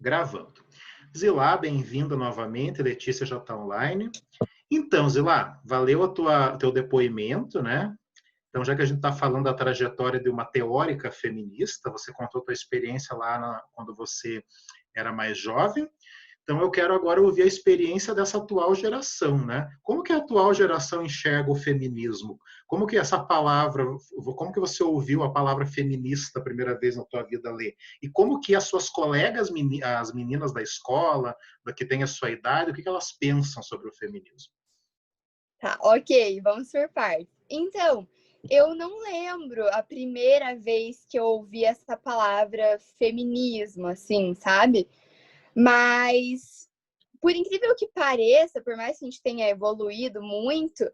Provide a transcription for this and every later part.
Gravando. Zilá, bem-vinda novamente. Letícia já está online. Então, Zilá, valeu teu depoimento, né? Então, já que a gente está falando da trajetória de uma teórica feminista, você contou tua experiência lá quando você era mais jovem. Então, eu quero agora ouvir a experiência dessa atual geração, né? Como que a atual geração enxerga o feminismo? Como que essa palavra, como que você ouviu a palavra feminista a primeira vez na tua vida ler? E como que as suas colegas, as meninas da escola, que têm a sua idade, o que elas pensam sobre o feminismo? Tá, ok, vamos por partes. Então, eu não lembro a primeira vez que eu ouvi essa palavra feminismo, assim, sabe? Mas, por incrível que pareça, por mais que a gente tenha evoluído muito,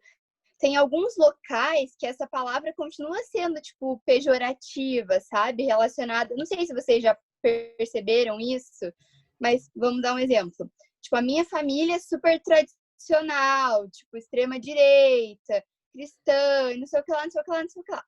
tem alguns locais que essa palavra continua sendo, tipo, pejorativa, sabe? Relacionada. Não sei se vocês já perceberam isso, mas vamos dar um exemplo. Tipo, a minha família é super tradicional, tipo, extrema-direita, cristã, não sei o que lá, não sei o que lá, não sei o que lá.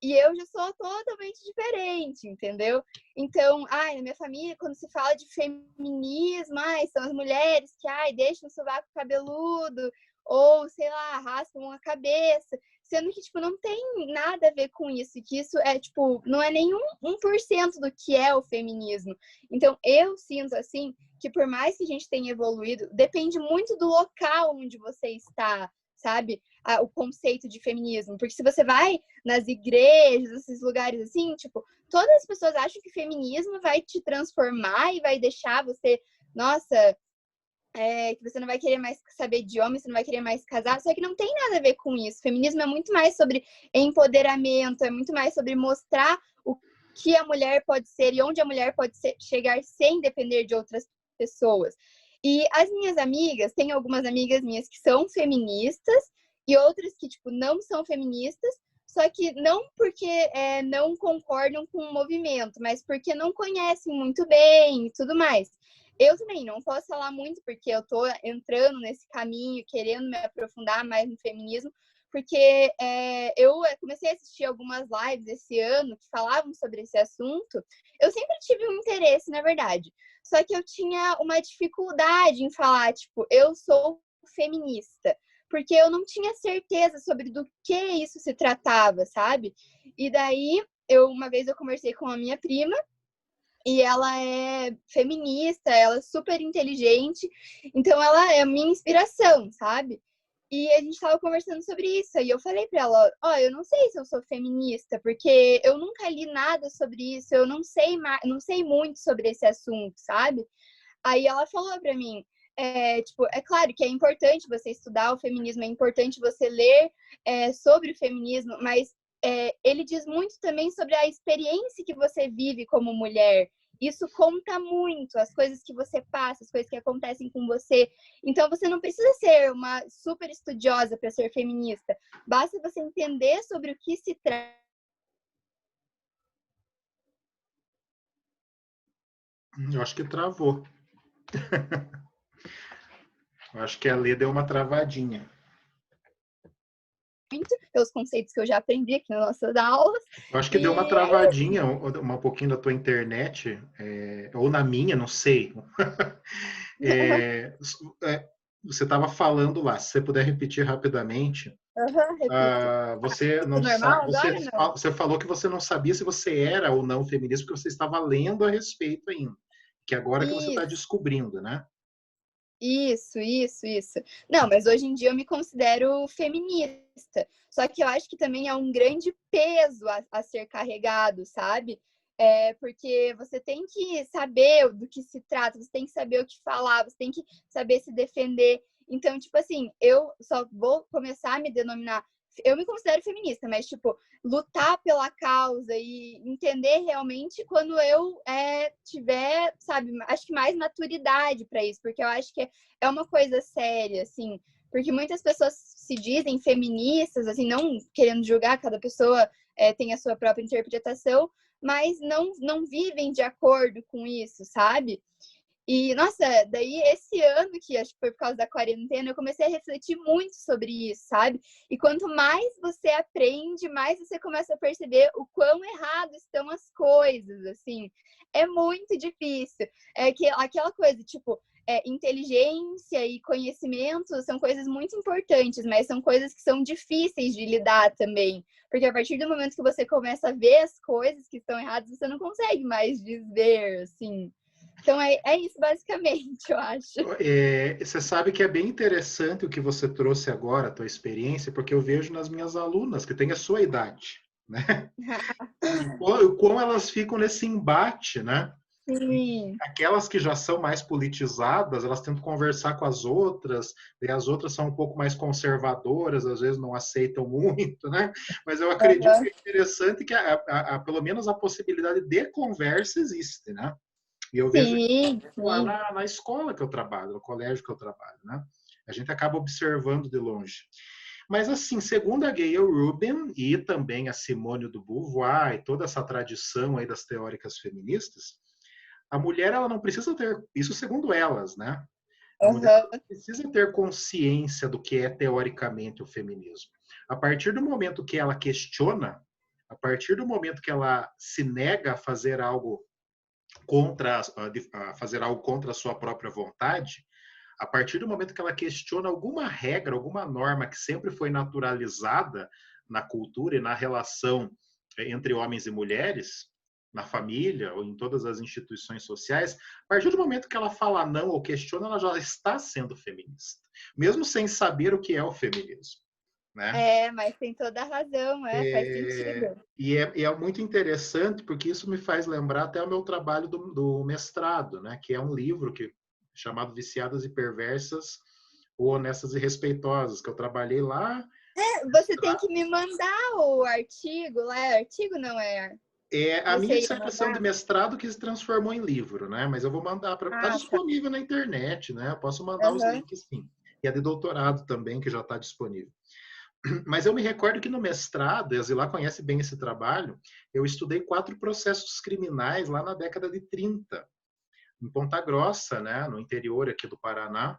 E eu já sou totalmente diferente, entendeu? Então, na minha família, quando se fala de feminismo, são as mulheres que, deixam o sovaco cabeludo, ou, sei lá, raspam a cabeça. Sendo que, tipo, não tem nada a ver com isso. Que isso é, tipo, não é nem 1% do que é o feminismo. Então, eu sinto, assim, que por mais que a gente tenha evoluído, depende muito do local onde você está, sabe? O conceito de feminismo. Porque se você vai nas igrejas, esses lugares assim, tipo, todas as pessoas acham que feminismo vai te transformar e vai deixar você, nossa, que você não vai querer mais saber de homem, você não vai querer mais casar, só que não tem nada a ver com isso. Feminismo é muito mais sobre empoderamento, é muito mais sobre mostrar o que a mulher pode ser e onde a mulher pode chegar sem depender de outras pessoas. E as minhas amigas, tem algumas amigas minhas que são feministas e outras que, tipo, não são feministas, só que não porque não concordam com o movimento, mas porque não conhecem muito bem e tudo mais. Eu também não posso falar muito, porque eu tô entrando nesse caminho, querendo me aprofundar mais no feminismo, porque eu comecei a assistir algumas lives esse ano que falavam sobre esse assunto. Eu sempre tive um interesse, na verdade. Só que eu tinha uma dificuldade em falar, tipo, eu sou feminista. Porque eu não tinha certeza sobre do que isso se tratava, sabe? E daí, uma vez eu conversei com a minha prima, e ela é feminista, ela é super inteligente, então ela é a minha inspiração, sabe? E a gente tava conversando sobre isso, e eu falei pra ela, eu não sei se eu sou feminista, porque eu nunca li nada sobre isso, eu não sei muito sobre esse assunto, sabe? Aí ela falou pra mim, tipo, é claro que é importante você estudar o feminismo, é importante você ler sobre o feminismo, mas ele diz muito também sobre a experiência que você vive como mulher. Isso conta muito, as coisas que você passa, as coisas que acontecem com você. Então, você não precisa ser uma super estudiosa para ser feminista. Basta você entender sobre o que se trata. Eu acho que travou. Eu acho que a Lê deu uma travadinha. Muito pelos conceitos que eu já aprendi aqui nas nossas aulas. Eu acho que deu uma travadinha, um pouquinho da tua internet, ou na minha, não sei. Você estava falando lá, se você puder repetir rapidamente. Repito. Você não Normal sabe, agora, não? você falou que você não sabia se você era ou não feminista, porque você estava lendo a respeito ainda. Que agora que você está descobrindo, né? Isso. Não, mas hoje em dia eu me considero feminista. Só que eu acho que também é um grande peso a ser carregado, sabe? Porque você tem que saber do que se trata, você tem que saber o que falar, você tem que saber se defender. Então, tipo assim, eu só vou começar a me denominar. Eu me considero feminista, mas, tipo, lutar pela causa e entender realmente quando eu tiver, sabe, acho que mais maturidade para isso, porque eu acho que é uma coisa séria, assim, porque muitas pessoas se dizem feministas, assim, não querendo julgar, cada pessoa tem a sua própria interpretação, mas não vivem de acordo com isso, sabe? E, nossa, daí esse ano, que acho que foi por causa da quarentena, eu comecei a refletir muito sobre isso, sabe? E quanto mais você aprende, mais você começa a perceber o quão errado estão as coisas, assim. É muito difícil. É que aquela coisa, tipo, inteligência e conhecimento são coisas muito importantes, mas são coisas que são difíceis de lidar também. Porque a partir do momento que você começa a ver as coisas que estão erradas, você não consegue mais desver, assim. Então é isso basicamente, eu acho. Você sabe que é bem interessante o que você trouxe agora, a tua experiência, porque eu vejo nas minhas alunas que têm a sua idade, né? Como elas ficam nesse embate, né? Sim. Aquelas que já são mais politizadas, elas tentam conversar com as outras, e as outras são um pouco mais conservadoras, às vezes não aceitam muito, né? Mas eu acredito que é interessante que pelo menos a possibilidade de conversa existe, né? E eu vejo Sim, lá sim. na escola que eu trabalho, no colégio que eu trabalho, né? A gente acaba observando de longe. Mas, assim, segundo a Gayle Rubin e também a Simone de Beauvoir e toda essa tradição aí das teóricas feministas, a mulher ela não precisa ter, isso segundo elas, né? A mulher Uhum. não precisa ter consciência do que é teoricamente o feminismo. A partir do momento que ela questiona, a partir do momento que ela se nega a fazer algo contra a sua própria vontade, a partir do momento que ela questiona alguma regra, alguma norma que sempre foi naturalizada na cultura e na relação entre homens e mulheres, na família ou em todas as instituições sociais, a partir do momento que ela fala não ou questiona, ela já está sendo feminista, mesmo sem saber o que é o feminismo, né? Mas tem toda a razão, faz sentido. E é muito interessante porque isso me faz lembrar até o meu trabalho do mestrado, né? Que é um livro chamado Viciadas e Perversas ou Honestas e Respeitosas, que eu trabalhei lá. Você tem que me mandar o artigo lá. Artigo não é? A minha Você ia dissertação de mandar? mestrado que se transformou em livro, né? Mas eu vou mandar para. Está Ah, tá. disponível na internet, né? Eu posso mandar os Uhum. links, sim. E a de doutorado também, que já está disponível. Mas eu me recordo que no mestrado, e a Zilá conhece bem esse trabalho, eu estudei 4 processos criminais lá na década de 30, em Ponta Grossa, né, no interior aqui do Paraná,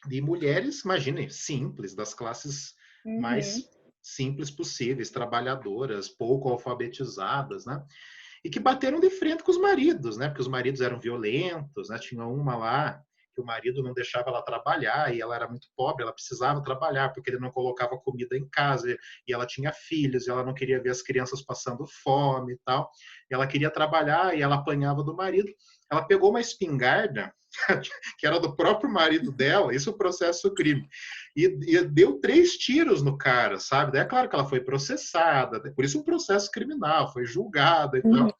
de mulheres, imagine, simples, das classes Uhum. mais simples possíveis, trabalhadoras, pouco alfabetizadas, né? E que bateram de frente com os maridos, né? Porque os maridos eram violentos, né? Tinha uma lá que o marido não deixava ela trabalhar e ela era muito pobre, ela precisava trabalhar porque ele não colocava comida em casa e ela tinha filhos e ela não queria ver as crianças passando fome e tal. E ela queria trabalhar e ela apanhava do marido. Ela pegou uma espingarda que era do próprio marido dela, isso é o processo crime, e deu 3 tiros no cara, sabe? Daí é claro que ela foi processada, por isso um processo criminal, foi julgada e Uhum. tal.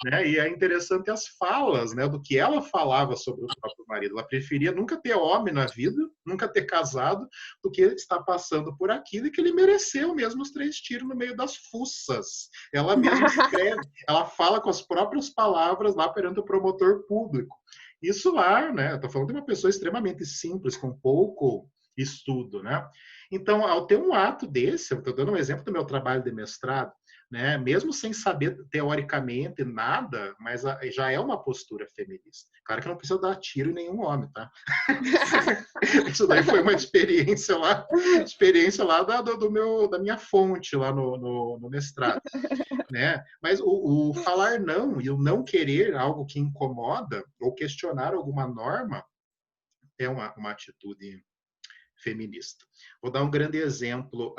Né? E é interessante as falas, né, do que ela falava sobre o próprio marido. Ela preferia nunca ter homem na vida, nunca ter casado, do que estar passando por aquilo e que ele mereceu mesmo os 3 tiros no meio das fuças. Ela mesma escreve, ela fala com as próprias palavras lá perante o promotor público. Isso lá, né? Estou falando de uma pessoa extremamente simples, com pouco estudo, né? Então, ao ter um ato desse, eu estou dando um exemplo do meu trabalho de mestrado, né? Mesmo sem saber teoricamente nada, mas já é uma postura feminista. Claro que não precisa dar tiro em nenhum homem, tá? Isso daí foi uma experiência lá da minha fonte lá no mestrado, né? Mas o falar não e o não querer algo que incomoda ou questionar alguma norma é uma atitude feminista. Vou dar um grande exemplo,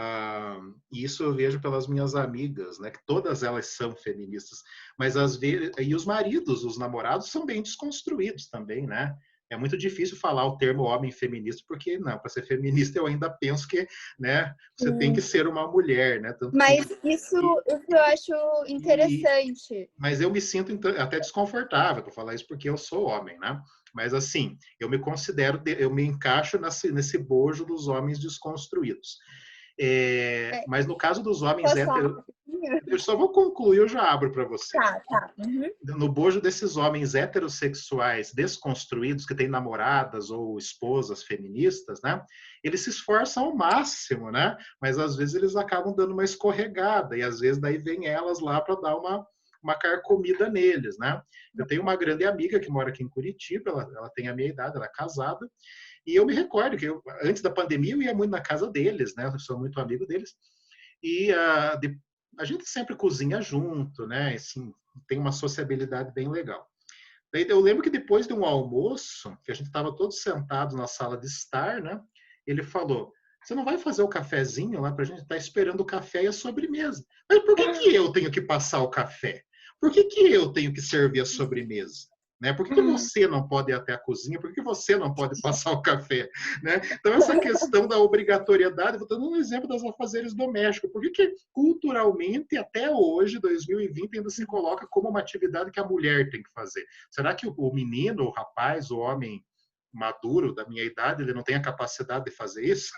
e isso eu vejo pelas minhas amigas, né, que todas elas são feministas, mas às vezes, e os maridos, os namorados são bem desconstruídos também, né? É muito difícil falar o termo homem feminista, porque não, para ser feminista eu ainda penso que, né, você tem que Sim. ser uma mulher, né? Tanto Mas isso e, eu acho e, interessante. mas eu me sinto até desconfortável para falar isso porque eu sou homem, né? Mas assim, eu me considero, eu me encaixo nesse bojo dos homens desconstruídos. É, Mas no caso dos homens posso falar héteros, rapidinho? eu só vou concluir, eu já abro para você. Tá, tá. Uhum. No bojo desses homens heterossexuais desconstruídos, que têm namoradas ou esposas feministas, né? Eles se esforçam ao máximo, né? Mas às vezes eles acabam dando uma escorregada, e às vezes daí vem elas lá para dar uma carcomida neles, né? Eu tenho uma grande amiga que mora aqui em Curitiba, ela tem a minha idade, ela é casada, e eu me recordo que antes da pandemia eu ia muito na casa deles, né? Eu sou muito amigo deles, e a gente sempre cozinha junto, né? Assim, tem uma sociabilidade bem legal. Daí eu lembro que depois de um almoço, que a gente estava todos sentados na sala de estar, né? Ele falou: você não vai fazer o cafezinho lá para a gente estar esperando o café e a sobremesa? Mas por que eu tenho que passar o café? Por que eu tenho que servir a sobremesa? Né? Por que você não pode ir até a cozinha? Por que você não pode passar o café? Né? Então, essa questão da obrigatoriedade, vou dando um exemplo das afazeres domésticos. Por que culturalmente, até hoje, 2020, ainda se coloca como uma atividade que a mulher tem que fazer? Será que o menino, o rapaz, o homem maduro da minha idade, ele não tem a capacidade de fazer isso?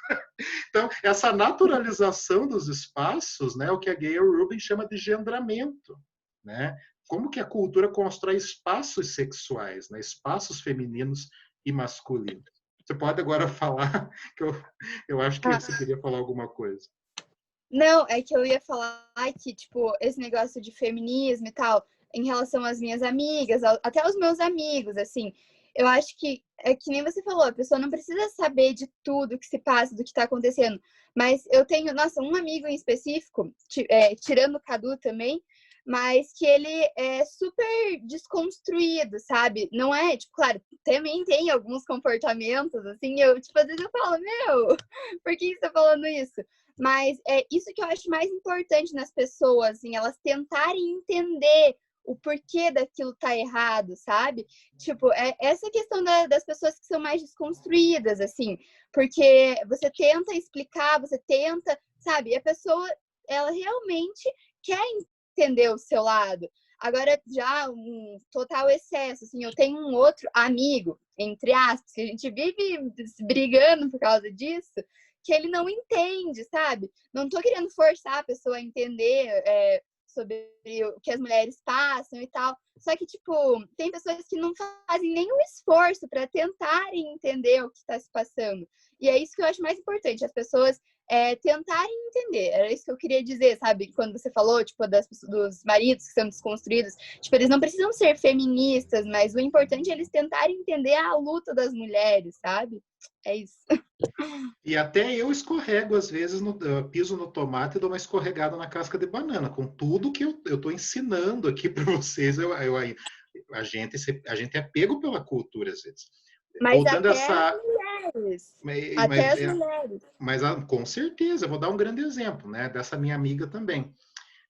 Então, essa naturalização dos espaços, né, o que a Gayle Rubin chama de gendramento, né? Como que a cultura constrói espaços sexuais, né? Espaços femininos e masculinos. Você pode agora falar, que eu acho que você queria falar alguma coisa. Não, é que eu ia falar que, tipo, esse negócio de feminismo e tal, em relação às minhas amigas, até os meus amigos, assim, eu acho que é que nem você falou, a pessoa não precisa saber de tudo que se passa, do que tá acontecendo. Mas eu tenho, nossa, um amigo em específico, tirando o Cadu também, mas que ele é super desconstruído, sabe? Não é, tipo, claro, também tem alguns comportamentos, assim, eu, tipo, às vezes eu falo, meu, por que você tá falando isso? Mas é isso que eu acho mais importante nas pessoas, assim, elas tentarem entender o porquê daquilo tá errado, sabe? Tipo, é essa questão das pessoas que são mais desconstruídas, assim, porque você tenta explicar, você tenta, sabe? E a pessoa, ela realmente quer entender o seu lado. Agora, já um total excesso, assim, eu tenho um outro amigo, entre aspas, que a gente vive brigando por causa disso, que ele não entende, sabe? Não tô querendo forçar a pessoa a entender sobre o que as mulheres passam e tal. Só que, tipo, tem pessoas que não fazem nenhum esforço para tentarem entender o que está se passando. E é isso que eu acho mais importante, as pessoas tentarem entender. Era isso que eu queria dizer, sabe? Quando você falou, tipo, dos maridos que são desconstruídos, tipo, eles não precisam ser feministas, mas o importante é eles tentarem entender a luta das mulheres, sabe? É isso. E até eu escorrego, às vezes, piso no tomate e dou uma escorregada na casca de banana, com tudo que eu estou ensinando aqui para vocês. A gente é pego pela cultura, às vezes. Mas Voltando a até as essa. mulheres. Até Mas, as mulheres. mas com certeza, eu vou dar um grande exemplo, né, dessa minha amiga também.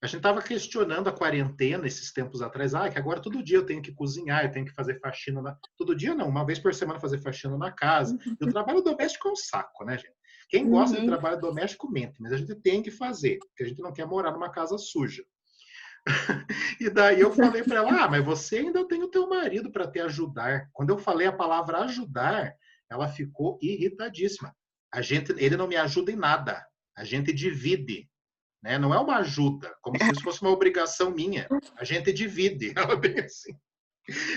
A gente estava questionando a quarentena esses tempos atrás, que agora todo dia eu tenho que cozinhar, eu tenho que fazer faxina. Todo dia não, uma vez por semana fazer faxina na casa. E o trabalho doméstico é um saco, né, gente? Quem gosta de trabalho doméstico mente, mas a gente tem que fazer, porque a gente não quer morar numa casa suja. E daí eu falei para ela, mas você ainda tem o teu marido para te ajudar. Quando eu falei a palavra ajudar, ela ficou irritadíssima. Ele não me ajuda em nada. A gente divide. Né? Não é uma ajuda, como se isso fosse uma obrigação minha. A gente divide. Ela bem assim.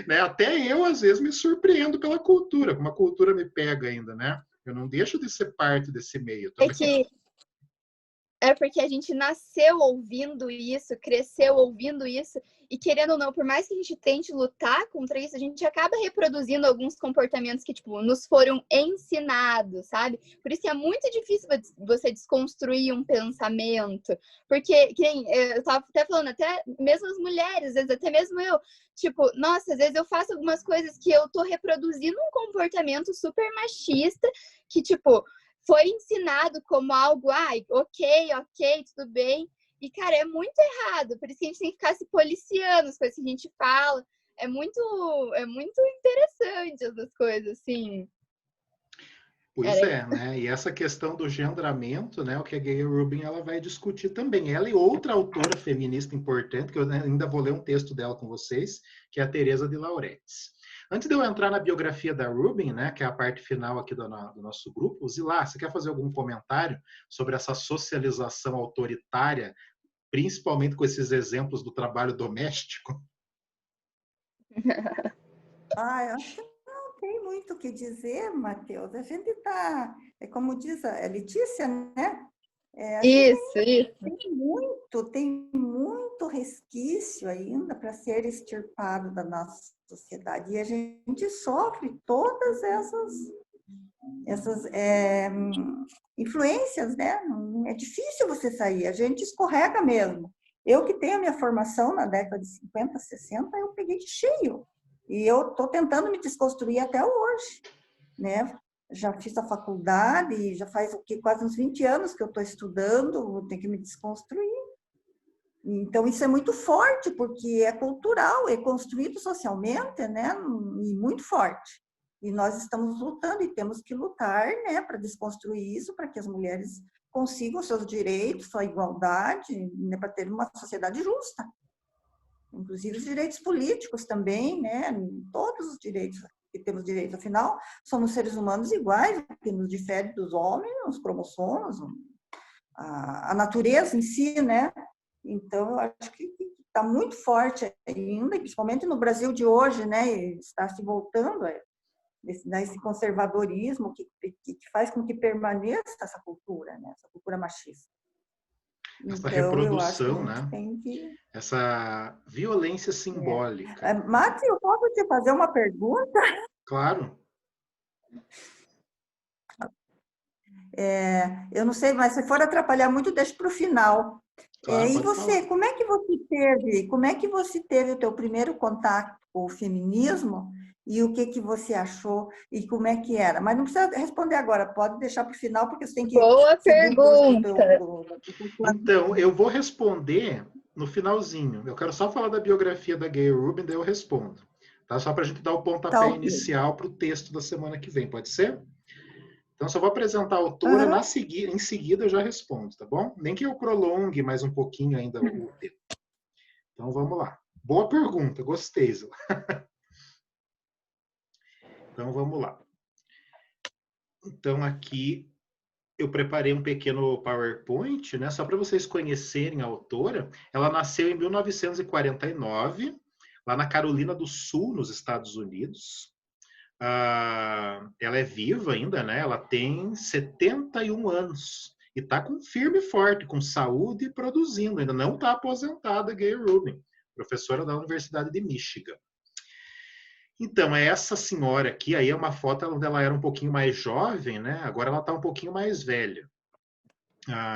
Né? Até eu, às vezes, me surpreendo pela cultura, como a cultura me pega ainda, né? Eu não deixo de ser parte desse meio também. É porque a gente nasceu ouvindo isso, cresceu ouvindo isso, e querendo ou não, por mais que a gente tente lutar contra isso, a gente acaba reproduzindo alguns comportamentos que, tipo, nos foram ensinados, sabe? Por isso que é muito difícil você desconstruir um pensamento. Porque, eu tava até falando, até mesmo as mulheres, às vezes, até mesmo eu, tipo, nossa, às vezes eu faço algumas coisas que eu tô reproduzindo um comportamento super machista, que, tipo, foi ensinado como algo, ok, tudo bem. E, cara, é muito errado. Por isso que a gente tem que ficar se policiando as coisas que a gente fala. É muito interessante essas coisas, assim. Pois é, né? E essa questão do gendramento, né? O que a Gayle Rubin ela vai discutir também. Ela e outra autora feminista importante, que eu ainda vou ler um texto dela com vocês, que é a Teresa de Lauretis. Antes de eu entrar na biografia da Rubin, né, que é a parte final aqui do nosso grupo, Zilá, você quer fazer algum comentário sobre essa socialização autoritária, principalmente com esses exemplos do trabalho doméstico? Eu acho que não tem muito o que dizer, Matheus. A gente está, como diz a Letícia, né? Isso. Tem muito resquício ainda para ser extirpado da nossa sociedade. E a gente sofre todas essas influências, né? É difícil você sair, a gente escorrega mesmo. Eu que tenho a minha formação na década de 50, 60, eu peguei de cheio. E eu estou tentando me desconstruir até hoje, né? Já fiz a faculdade, já faz quase uns 20 anos que eu estou estudando, vou ter que me desconstruir. Então, isso é muito forte, porque é cultural, é construído socialmente, né? E muito forte. E nós estamos lutando e temos que lutar, né, para desconstruir isso, para que as mulheres consigam seus direitos, sua igualdade, né, para ter uma sociedade justa. Inclusive os direitos políticos também, né? Todos os direitos que temos direito, afinal, somos seres humanos iguais, o que nos difere dos homens, os cromossomos, a natureza em si, né? Então, eu acho que está muito forte ainda, principalmente no Brasil de hoje, né? Está se voltando a esse conservadorismo que faz com que permaneça essa cultura, né? Essa cultura machista. Essa Então, eu acho que a reprodução, gente né? tem que... Essa violência simbólica. Márcio, eu posso te fazer uma pergunta? Claro. Eu não sei, mas se for atrapalhar muito, deixa para o final. Claro, E pode você, falar. como é que você teve o teu primeiro contato com o feminismo e o que você achou e como é que era? Mas não precisa responder agora, pode deixar para o final, porque você tem que Boa seguir o curso do teu... pergunta. Então, eu vou responder no finalzinho. Eu quero só falar da biografia da Gayle Rubin, daí eu respondo. Tá? Só para a gente dar o Tá, pontapé ok. inicial para o texto da semana que vem, pode ser? Então, só vou apresentar a autora, Aham. em seguida eu já respondo, tá bom? Nem que eu prolongue mais um pouquinho ainda o tempo. Então, vamos lá. Boa pergunta, gostei, Zila. Então, vamos lá. Então, aqui eu preparei um pequeno PowerPoint, né, só para vocês conhecerem a autora. Ela nasceu em 1949, lá na Carolina do Sul, nos Estados Unidos. Ela é viva ainda, né? Ela tem 71 anos e está com firme e forte, com saúde e produzindo. Ainda não está aposentada, Gayle Rubin, professora da Universidade de Michigan. Então, é essa senhora aqui, aí é uma foto onde ela era um pouquinho mais jovem, né? Agora ela está um pouquinho mais velha.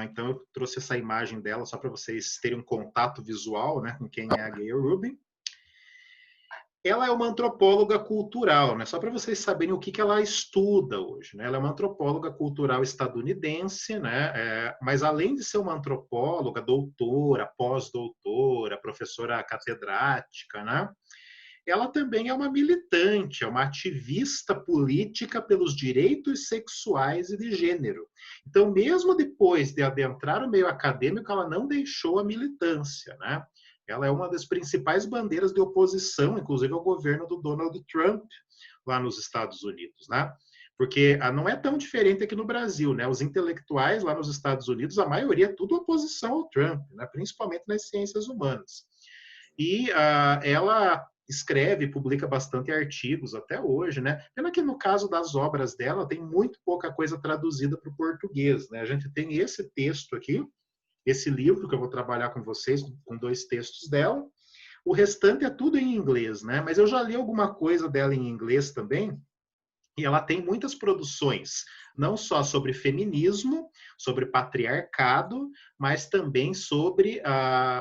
Então, eu trouxe essa imagem dela só para vocês terem um contato visual, né, com quem é a Gayle Rubin. Ela é uma antropóloga cultural, né? Só para vocês saberem o que ela estuda hoje, né? Ela é uma antropóloga cultural estadunidense, né? Mas além de ser uma antropóloga, doutora, pós-doutora, professora catedrática, né? Ela também é uma militante, é uma ativista política pelos direitos sexuais e de gênero. Então, mesmo depois de adentrar o meio acadêmico, ela não deixou a militância, né? Ela é uma das principais bandeiras de oposição, inclusive ao governo do Donald Trump, lá nos Estados Unidos, né? Porque não é tão diferente aqui no Brasil, né? Os intelectuais lá nos Estados Unidos, a maioria é tudo oposição ao Trump, né? Principalmente nas ciências humanas. E ela escreve e publica bastante artigos até hoje, né? Pena que no caso das obras dela tem muito pouca coisa traduzida para o português, né? A gente tem esse texto aqui, esse livro que eu vou trabalhar com vocês, com 2 textos dela. O restante é tudo em inglês, né? Mas eu já li alguma coisa dela em inglês também, e ela tem muitas produções, não só sobre feminismo, sobre patriarcado, mas também sobre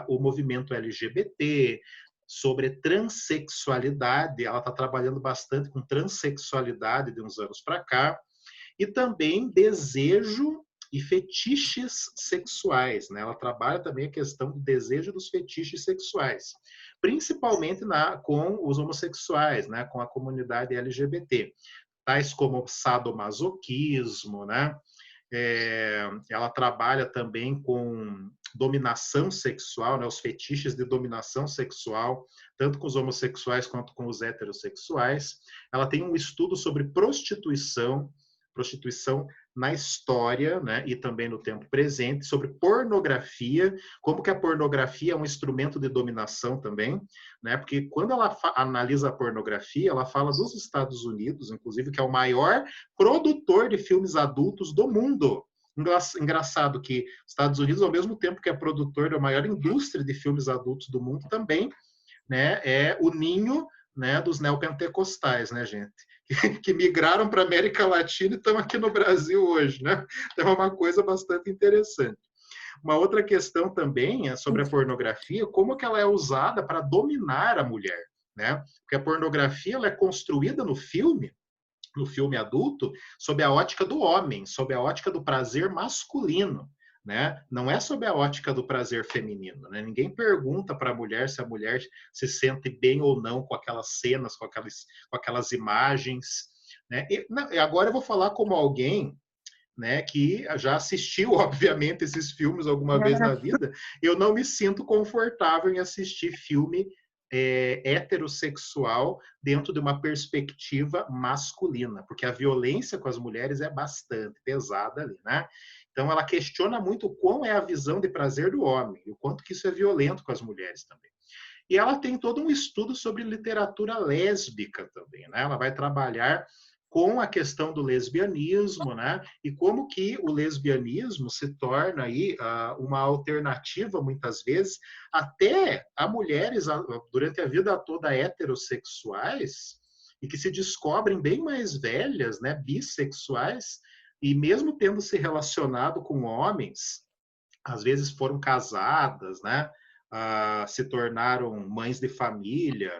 o movimento LGBT, sobre transexualidade. Ela está trabalhando bastante com transexualidade de uns anos para cá, e também desejo e fetiches sexuais, né? Ela trabalha também a questão do desejo dos fetiches sexuais, principalmente com os homossexuais, né? Com a comunidade LGBT, tais como sadomasoquismo, né? Ela trabalha também com dominação sexual, né? Os fetiches de dominação sexual, tanto com os homossexuais quanto com os heterossexuais. Ela tem um estudo sobre prostituição na história, né, e também no tempo presente, sobre pornografia, como que a pornografia é um instrumento de dominação também, né, porque quando ela analisa a pornografia, ela fala dos Estados Unidos, inclusive, que é o maior produtor de filmes adultos do mundo. Engraçado que os Estados Unidos, ao mesmo tempo que é produtor da maior indústria de filmes adultos do mundo, também, né, é o ninho, né, dos neopentecostais, né, gente? Que migraram para a América Latina e estão aqui no Brasil hoje, né? Então é uma coisa bastante interessante. Uma outra questão também é sobre a pornografia, como que ela é usada para dominar a mulher, né? Porque a pornografia ela é construída no filme adulto, sob a ótica do homem, sob a ótica do prazer masculino. Né? Não é sob a ótica do prazer feminino. Né? Ninguém pergunta para a mulher se se sente bem ou não com aquelas cenas, com aquelas imagens. Né? E agora eu vou falar como alguém, né, que já assistiu, obviamente, esses filmes alguma vez na vida. Eu não me sinto confortável em assistir filme heterossexual dentro de uma perspectiva masculina, porque a violência com as mulheres é bastante pesada ali, né? Então ela questiona muito o quão é a visão de prazer do homem, e o quanto que isso é violento com as mulheres também. E ela tem todo um estudo sobre literatura lésbica também, né? Ela vai trabalhar com a questão do lesbianismo, né? E como que o lesbianismo se torna aí uma alternativa, muitas vezes, até a mulheres durante a vida toda heterossexuais e que se descobrem bem mais velhas, né? Bissexuais, e mesmo tendo se relacionado com homens, às vezes foram casadas, né? Se tornaram mães de família,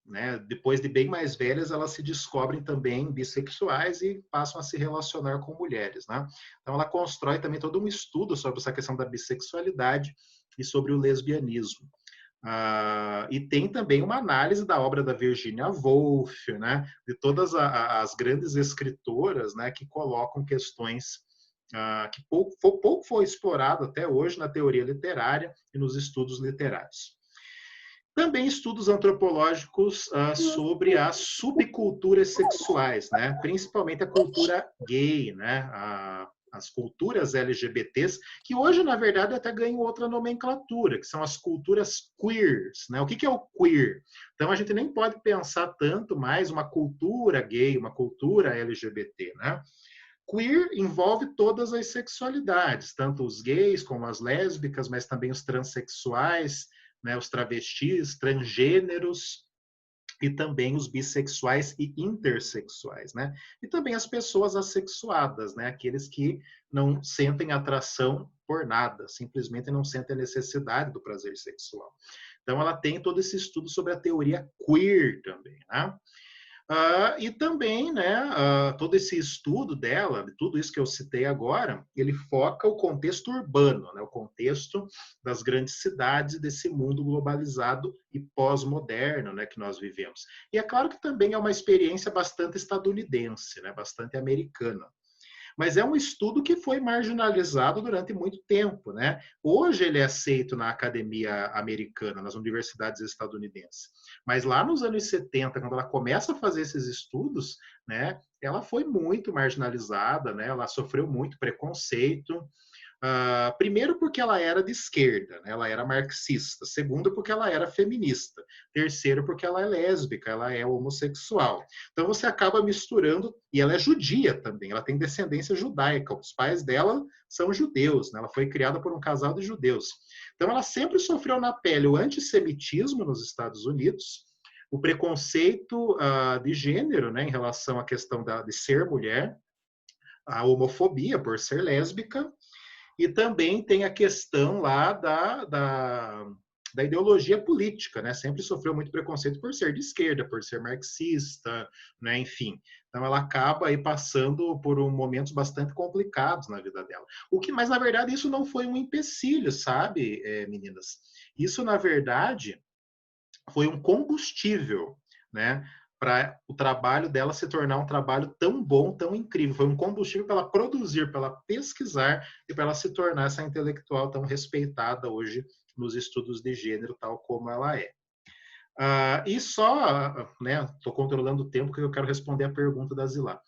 né? Depois de bem mais velhas, elas se descobrem também bissexuais e passam a se relacionar com mulheres, né? Então, ela constrói também todo um estudo sobre essa questão da bissexualidade e sobre o lesbianismo. E tem também uma análise da obra da Virginia Woolf, né? De todas as grandes escritoras, né? Que colocam questões que pouco foi explorado até hoje na teoria literária e nos estudos literários. Também estudos antropológicos sobre as subculturas sexuais, né? Principalmente a cultura gay, né? As culturas LGBTs, que hoje, na verdade, até ganham outra nomenclatura, que são as culturas queers, né? O que é o queer? Então, a gente nem pode pensar tanto mais uma cultura gay, uma cultura LGBT, né? Queer envolve todas as sexualidades, tanto os gays como as lésbicas, mas também os transexuais, né, os travestis, transgêneros e também os bissexuais e intersexuais, né? E também as pessoas assexuadas, né? Aqueles que não sentem atração por nada, simplesmente não sentem a necessidade do prazer sexual. Então, ela tem todo esse estudo sobre a teoria queer também, né? E também, né, todo esse estudo dela, tudo isso que eu citei agora, ele foca o contexto urbano, né, o contexto das grandes cidades desse mundo globalizado e pós-moderno, né, que nós vivemos. E é claro que também é uma experiência bastante estadunidense, né, bastante americana. Mas é um estudo que foi marginalizado durante muito tempo, né? Hoje ele é aceito na academia americana, nas universidades estadunidenses. Mas lá nos anos 70, quando ela começa a fazer esses estudos, né, ela foi muito marginalizada, né? Ela sofreu muito preconceito. Primeiro porque ela era de esquerda, né? Ela era marxista. Segundo porque ela era feminista. Terceiro porque ela é lésbica, ela é homossexual. Então você acaba misturando, e ela é judia também, ela tem descendência judaica, os pais dela são judeus, né? Ela foi criada por um casal de judeus. Então ela sempre sofreu na pele o antissemitismo nos Estados Unidos, o preconceito de gênero, né, em relação à questão de ser mulher, a homofobia por ser lésbica, e também tem a questão lá da ideologia política, né? Sempre sofreu muito preconceito por ser de esquerda, por ser marxista, né? Enfim. Então ela acaba aí passando por momentos bastante complicados na vida dela. Mas na verdade isso não foi um empecilho, sabe, meninas? Isso na verdade foi um combustível, né? Para o trabalho dela se tornar um trabalho tão bom, tão incrível. Foi um combustível para ela produzir, para ela pesquisar e para ela se tornar essa intelectual tão respeitada hoje nos estudos de gênero, tal como ela é. E só, né, estou controlando o tempo que eu quero responder a pergunta da Zilá.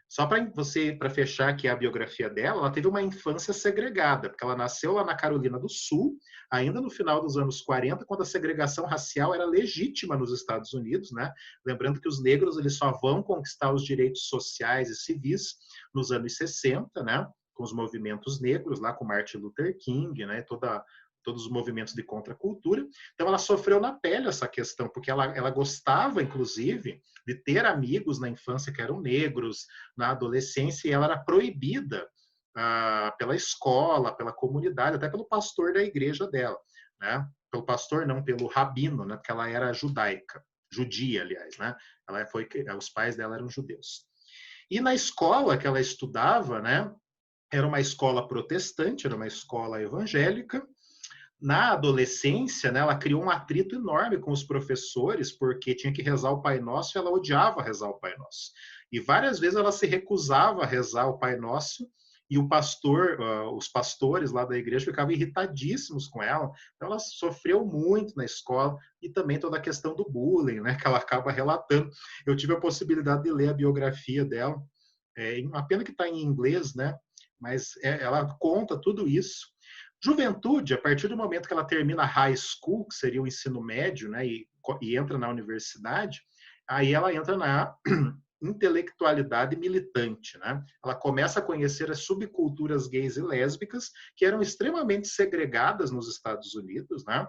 Só para fechar aqui a biografia dela, ela teve uma infância segregada, porque ela nasceu lá na Carolina do Sul, ainda no final dos anos 40, quando a segregação racial era legítima nos Estados Unidos, né? Lembrando que os negros eles só vão conquistar os direitos sociais e civis nos anos 60, né? Com os movimentos negros, lá com Martin Luther King, né? Todos os movimentos de contracultura. Então, ela sofreu na pele essa questão, porque ela gostava, inclusive, de ter amigos na infância que eram negros, na adolescência, e ela era proibida pela escola, pela comunidade, até pelo pastor da igreja dela, né? Pelo pastor, não, pelo rabino, né? Porque ela era judia, aliás, né? Os pais dela eram judeus. E na escola que ela estudava, né? Era uma escola protestante, era uma escola evangélica. Na adolescência, né, ela criou um atrito enorme com os professores, porque tinha que rezar o Pai Nosso e ela odiava rezar o Pai Nosso. E várias vezes ela se recusava a rezar o Pai Nosso e os pastores lá da igreja ficavam irritadíssimos com ela. Então ela sofreu muito na escola e também toda a questão do bullying, né, que ela acaba relatando. Eu tive a possibilidade de ler a biografia dela, uma pena que está em inglês, né, mas ela conta tudo isso. Juventude, a partir do momento que ela termina a high school, que seria o ensino médio, né, e entra na universidade, aí ela entra na intelectualidade militante, né? Ela começa a conhecer as subculturas gays e lésbicas, que eram extremamente segregadas nos Estados Unidos, né?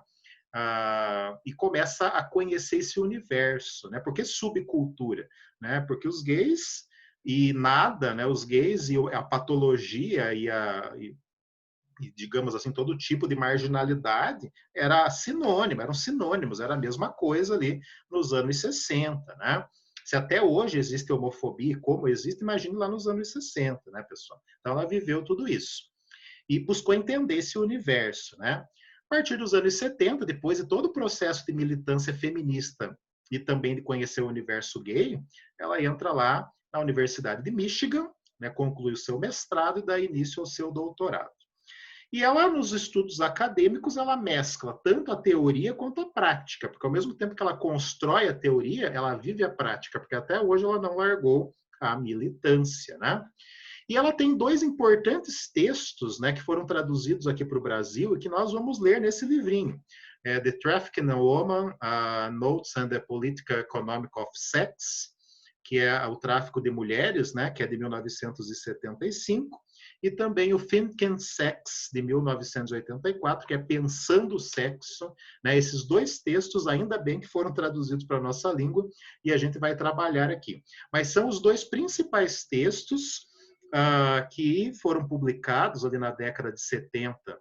E começa a conhecer esse universo, né? Por que subcultura? Né? Porque os gays e nada, né? Os gays e a patologia e digamos assim, todo tipo de marginalidade eram sinônimos, era a mesma coisa ali nos anos 60, né? Se até hoje existe homofobia, como existe, imagine lá nos anos 60, né, pessoal? Então ela viveu tudo isso e buscou entender esse universo, né? A partir dos anos 70, depois de todo o processo de militância feminista e também de conhecer o universo gay, ela entra lá na Universidade de Michigan, né, conclui o seu mestrado e dá início ao seu doutorado. E ela, nos estudos acadêmicos, ela mescla tanto a teoria quanto a prática, porque ao mesmo tempo que ela constrói a teoria, ela vive a prática, porque até hoje ela não largou a militância, né? E ela tem dois importantes textos, né, que foram traduzidos aqui para o Brasil e que nós vamos ler nesse livrinho. The Trafficking in Women, Notes on the Political Economic of Sex, que é o tráfico de mulheres, né, que é de 1975, e também o Thinking Sex, de 1984, que é Pensando o Sexo. Né? Esses dois textos, ainda bem que foram traduzidos para a nossa língua, e a gente vai trabalhar aqui. Mas são os dois principais textos que foram publicados ali na década de 70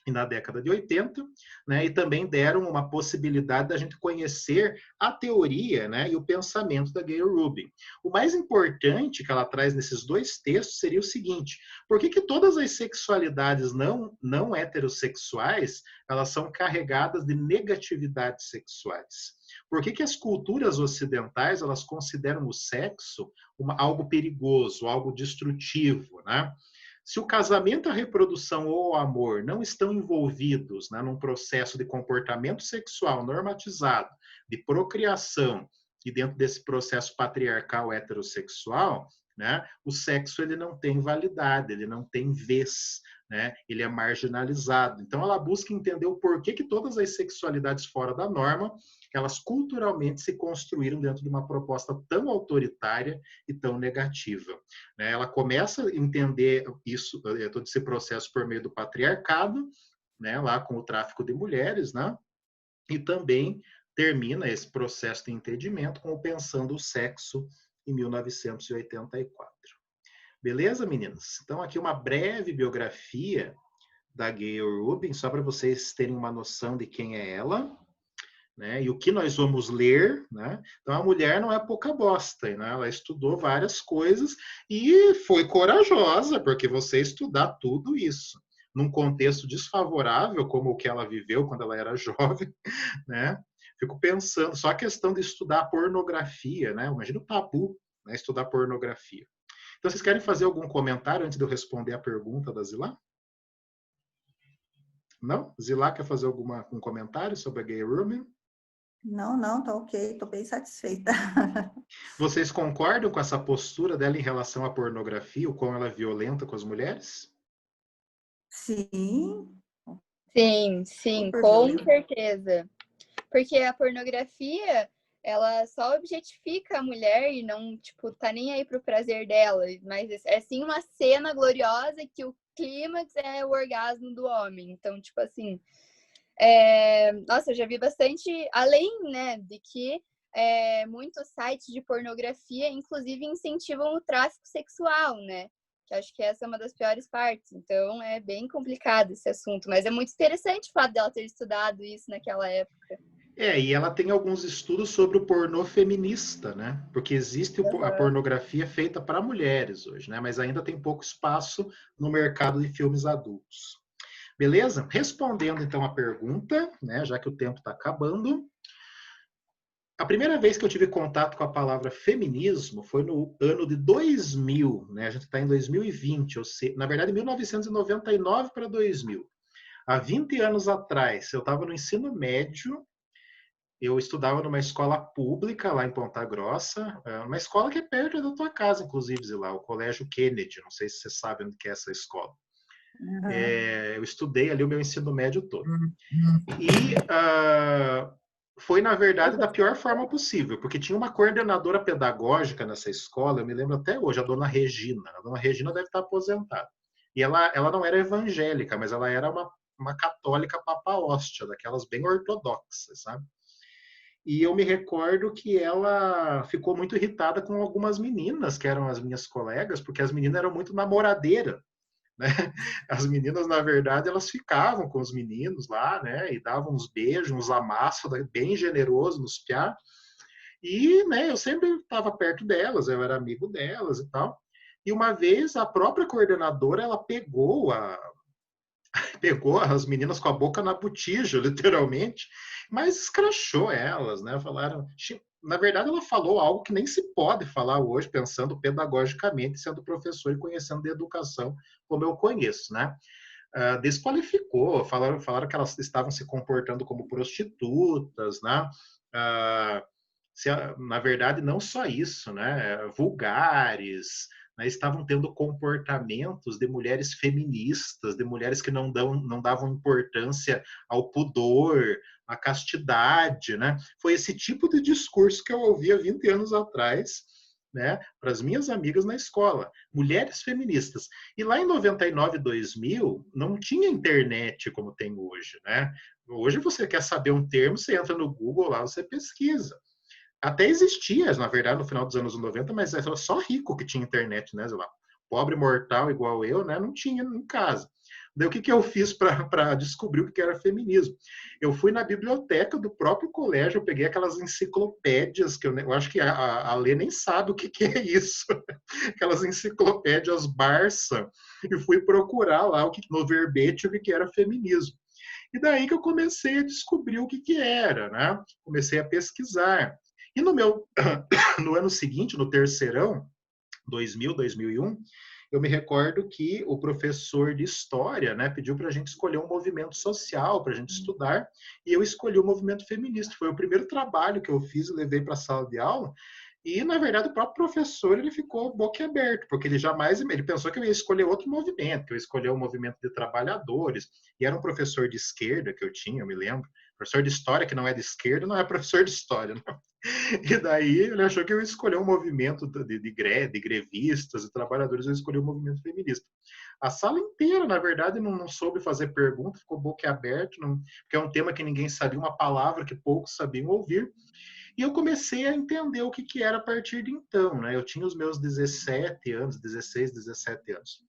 e na década de 80, né, e também deram uma possibilidade da gente conhecer a teoria, né, e o pensamento da Gayle Rubin. O mais importante que ela traz nesses dois textos seria o seguinte: por que todas as sexualidades não heterossexuais elas são carregadas de negatividades sexuais? Por que as culturas ocidentais elas consideram o sexo algo perigoso, algo destrutivo, né? Se o casamento, a reprodução ou o amor não estão envolvidos, né, num processo de comportamento sexual normatizado, de procriação, e dentro desse processo patriarcal heterossexual, né, o sexo ele não tem validade, ele não tem vez, né, ele é marginalizado. Então ela busca entender o porquê que todas as sexualidades fora da norma elas culturalmente se construíram dentro de uma proposta tão autoritária e tão negativa. Ela começa a entender todo esse processo por meio do patriarcado, né, lá com o tráfico de mulheres, né, e também termina esse processo de entendimento com o Pensando o Sexo, em 1984. Beleza, meninas? Então, aqui uma breve biografia da Gayle Rubin, só para vocês terem uma noção de quem é ela. Né? E o que nós vamos ler, né? Então a mulher não é pouca bosta, né? Ela estudou várias coisas e foi corajosa, porque você estudar tudo isso num contexto desfavorável como o que ela viveu quando ela era jovem, né? Fico pensando, só a questão de estudar pornografia, né? Imagina o tabu, né? Estudar pornografia. Então vocês querem fazer algum comentário antes de eu responder a pergunta da Zilá? Não? Zilá quer fazer um comentário sobre a Gayle Rubin? Não, tá ok, tô bem satisfeita. Vocês concordam com essa postura dela em relação à pornografia, o quão ela é violenta com as mulheres? Sim, Sim, super com violento. certeza. Porque a pornografia, ela só objetifica a mulher e não, tipo, tá nem aí pro prazer dela. Mas é sim uma cena gloriosa que o clímax é o orgasmo do homem. Então, tipo assim, nossa, eu já vi bastante, além, né, de que muitos sites de pornografia, inclusive, incentivam o tráfico sexual, né? Que acho que essa é uma das piores partes. Então, é bem complicado esse assunto. Mas é muito interessante o fato dela ter estudado isso naquela época. E ela tem alguns estudos sobre o pornô feminista, né? Porque existe a Uhum. pornografia feita para mulheres hoje, né? Mas ainda tem pouco espaço no mercado de filmes adultos. Beleza? Respondendo então a pergunta, né? Já que o tempo está acabando. A primeira vez que eu tive contato com a palavra feminismo foi no ano de 2000, né? A gente está em 2020, ou seja, na verdade, 1999 para 2000. Há 20 anos atrás, eu estava no ensino médio. Eu estudava numa escola pública lá em Ponta Grossa, uma escola que é perto da tua casa, inclusive, lá, o Colégio Kennedy. Não sei se você sabe onde que é essa escola. Uhum. Eu estudei ali o meu ensino médio todo. E foi, na verdade, da pior forma possível, porque tinha uma coordenadora pedagógica nessa escola, eu me lembro até hoje, a dona Regina. A dona Regina deve estar aposentada. E ela não era evangélica, mas ela era uma católica papa hóstia, daquelas bem ortodoxas, sabe? E eu me recordo que ela ficou muito irritada com algumas meninas, que eram as minhas colegas, porque as meninas eram muito namoradeiras, né? As meninas, na verdade, elas ficavam com os meninos lá, né? E davam uns beijos, uns amassos bem generosos nos piá. E, né, eu sempre estava perto delas, eu era amigo delas e tal. E uma vez a própria coordenadora, ela pegou as meninas com a boca na botija, literalmente, mas escrachou elas, né? Falaram, na verdade, ela falou algo que nem se pode falar hoje, pensando pedagogicamente, sendo professor e conhecendo de educação como eu conheço, né? Desqualificou, falaram que elas estavam se comportando como prostitutas, né? Na verdade, não só isso, né? Vulgares, né? Estavam tendo comportamentos de mulheres feministas, de mulheres que não davam importância ao pudor, à castidade, né? Foi esse tipo de discurso que eu ouvia 20 anos atrás, né, para as minhas amigas na escola, mulheres feministas. E lá em 99, 2000, não tinha internet como tem hoje, né? Hoje você quer saber um termo, você entra no Google lá, você pesquisa. Até existia, na verdade, no final dos anos 90, mas era só rico que tinha internet, né? Sei lá, pobre mortal igual eu, né? Não tinha em casa. Daí o que eu fiz para descobrir o que era feminismo? Eu fui na biblioteca do próprio colégio, eu peguei aquelas enciclopédias, que eu acho que a Lê nem sabe o que é isso, aquelas enciclopédias Barça, e fui procurar lá no verbete o que era feminismo. E daí que eu comecei a descobrir o que era, né? Comecei a pesquisar. E no ano seguinte, no terceirão, 2000, 2001, eu me recordo que o professor de história, né, pediu para a gente escolher um movimento social para a gente estudar, e eu escolhi o movimento feminista. Foi o primeiro trabalho que eu fiz e levei para a sala de aula. E, na verdade, o próprio professor ele ficou boquiaberto, porque ele pensou que eu ia escolher outro movimento, que eu ia escolher o movimento de trabalhadores. E era um professor de esquerda que eu tinha, eu me lembro. Professor de história que não é de esquerda, não é professor de história. Não. E daí ele achou que eu ia escolher um movimento de grevistas e trabalhadores, eu escolhi o movimento feminista. A sala inteira, na verdade, não soube fazer pergunta, ficou boquiaberto, porque é um tema que ninguém sabia, uma palavra que poucos sabiam ouvir. E eu comecei a entender o que era a partir de então, né? Eu tinha os meus 17 anos, 16, 17 anos.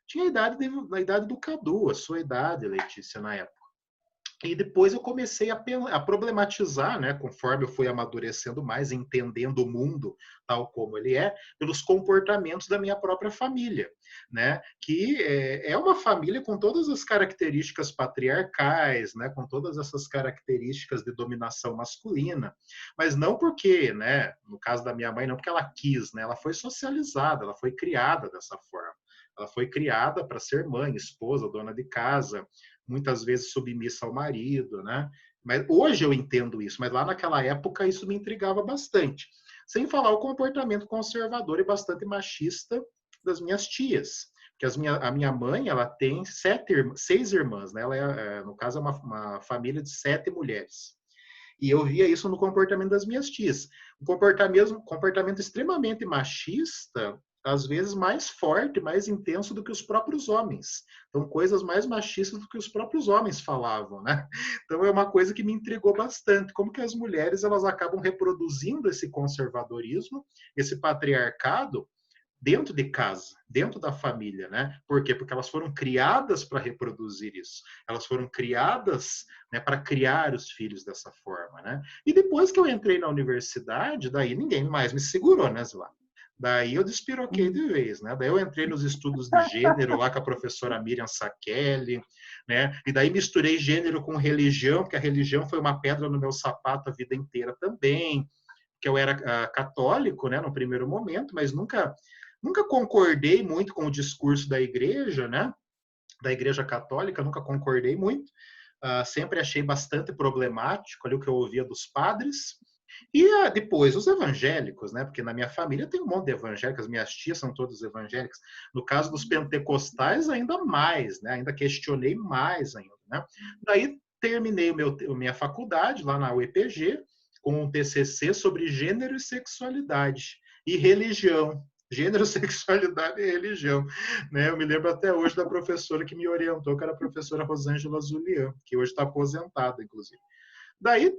Tinha a idade do Cadu, a sua idade, Letícia, na época. E depois eu comecei a problematizar, né, conforme eu fui amadurecendo mais, entendendo o mundo tal como ele é, pelos comportamentos da minha própria família, né, que é uma família com todas as características patriarcais, né, com todas essas características de dominação masculina, mas não porque, né, no caso da minha mãe, não porque ela quis, né, ela foi socializada, ela foi criada dessa forma. Ela foi criada para ser mãe, esposa, dona de casa, muitas vezes submissa ao marido, né? Mas hoje eu entendo isso, mas lá naquela época isso me intrigava bastante. Sem falar o comportamento conservador e bastante machista das minhas tias. Porque a minha mãe, ela tem 6 irmãs, né? Ela no caso, é uma família de 7 mulheres. E eu via isso no comportamento das minhas tias. Um comportamento extremamente machista, às vezes mais forte, mais intenso do que os próprios homens. Então, coisas mais machistas do que os próprios homens falavam, né? Então, é uma coisa que me intrigou bastante. Como que as mulheres, elas acabam reproduzindo esse conservadorismo, esse patriarcado, dentro de casa, dentro da família, né? Por quê? Porque elas foram criadas para reproduzir isso. Elas foram criadas, né, para criar os filhos dessa forma, né? E depois que eu entrei na universidade, daí ninguém mais me segurou, né, Zilá? Daí eu despiroquei de vez, né? Daí eu entrei nos estudos de gênero lá com a professora Miriam Sakeli, né? E daí misturei gênero com religião, porque a religião foi uma pedra no meu sapato a vida inteira também, que eu era católico, né, no primeiro momento, mas nunca concordei muito com o discurso da igreja, né? Da igreja católica, nunca concordei muito. Sempre achei bastante problemático ali o que eu ouvia dos padres. E depois os evangélicos, né? Porque na minha família tem um monte de evangélicos, minhas tias são todas evangélicas. No caso dos pentecostais, ainda mais, né? Ainda questionei mais ainda, né? Daí terminei minha faculdade lá na UEPG com um TCC sobre gênero e sexualidade e religião. Gênero, sexualidade e religião. Né? Eu me lembro até hoje da professora que me orientou, que era a professora Rosângela Zulian, que hoje está aposentada, inclusive. Daí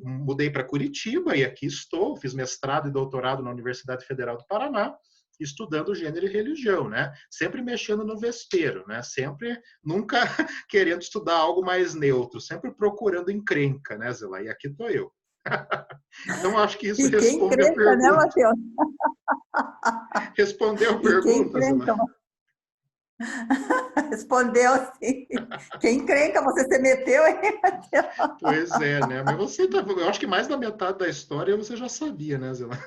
mudei para Curitiba e aqui estou, fiz mestrado e doutorado na Universidade Federal do Paraná, estudando gênero e religião, né? Sempre mexendo no vespeiro, né? Sempre, nunca querendo estudar algo mais neutro, sempre procurando encrenca, né, Zila? E aqui estou eu. Então, acho que isso responde a pergunta. Né, Matheus? Respondeu a pergunta, Zila? Respondeu sim. Quem encrenca, você se meteu aí, Matheus? Pois é, né? Mas você tá, eu acho que mais da metade da história você já sabia, né, Zila?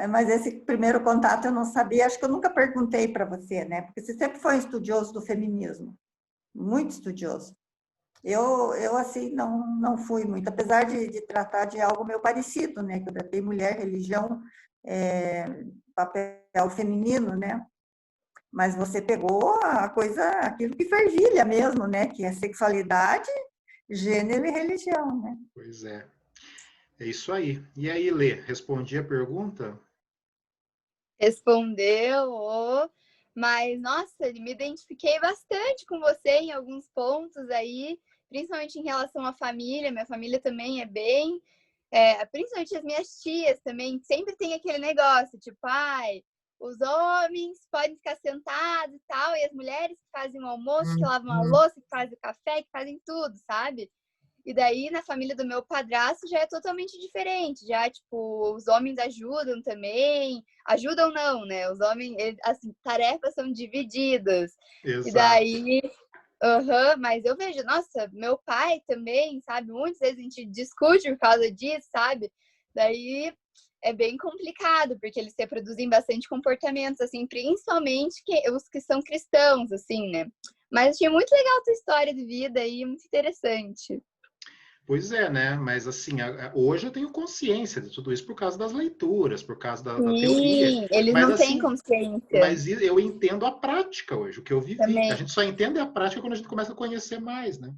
Mas esse primeiro contato eu não sabia, acho que eu nunca perguntei para você, né? Porque você sempre foi um estudioso do feminismo, muito estudioso. Eu assim, não fui muito, apesar de tratar de algo meio parecido, né? Que eu tratei mulher, religião, papel feminino, né? Mas você pegou a coisa, aquilo que fervilha mesmo, né? Que é sexualidade, gênero e religião, né? Pois é. É isso aí. E aí, Lê, respondi a pergunta? Respondeu, mas, nossa, me identifiquei bastante com você em alguns pontos aí, principalmente em relação à família. Minha família também é bem... principalmente as minhas tias também, sempre tem aquele negócio, tipo, ai, os homens podem ficar sentados e tal, e as mulheres que fazem o almoço, que lavam a louça, que fazem o café, que fazem tudo, sabe? E daí, na família do meu padrasto, já é totalmente diferente. Já, tipo, os homens ajudam também. Ajudam não, né? Os homens, as tarefas são divididas. Exato. E daí... mas eu vejo, nossa, meu pai também, sabe? Muitas vezes a gente discute por causa disso, sabe? Daí é bem complicado, porque eles reproduzem bastante comportamentos, assim, principalmente os que são cristãos, assim, né? Mas achei muito legal a tua história de vida aí, muito interessante. Pois é, né? Mas assim, hoje eu tenho consciência de tudo isso por causa das leituras, por causa da teoria. Sim, eles mas, não assim, têm consciência. Mas eu entendo a prática hoje, o que eu vivi. Também. A gente só entende a prática quando a gente começa a conhecer mais, né?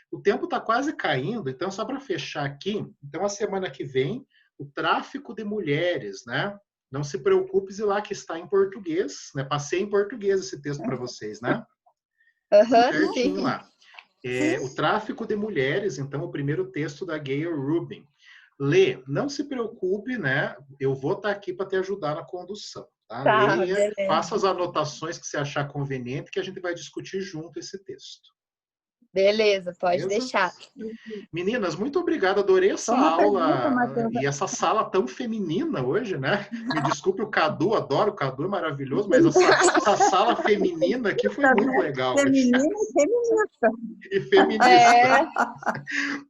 O tempo está quase caindo, então só para fechar aqui, então a semana que vem, o tráfico de mulheres, né? Não se preocupe, lá que está em português, né? Passei em português esse texto para vocês, né? Certinho lá. O tráfico de mulheres, então, o primeiro texto da Gayle Rubin. Lê, não se preocupe, né? Eu vou estar aqui para te ajudar na condução, tá? Leia, beleza. faça as anotações que você achar conveniente, que a gente vai discutir junto esse texto. Beleza, pode deixar. Meninas, muito obrigado, adorei essa aula e essa sala tão feminina hoje, né? Me desculpe o Cadu, adoro o Cadu, é maravilhoso, mas essa sala feminina aqui foi muito legal. Feminina e feminista. E feminista.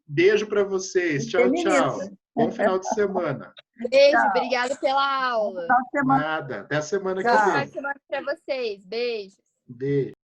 Beijo para vocês, tchau, tchau. Bom final de semana. Beijo, obrigada pela aula. Nada, até a semana que vem. Boa semana para vocês, beijos. Beijo.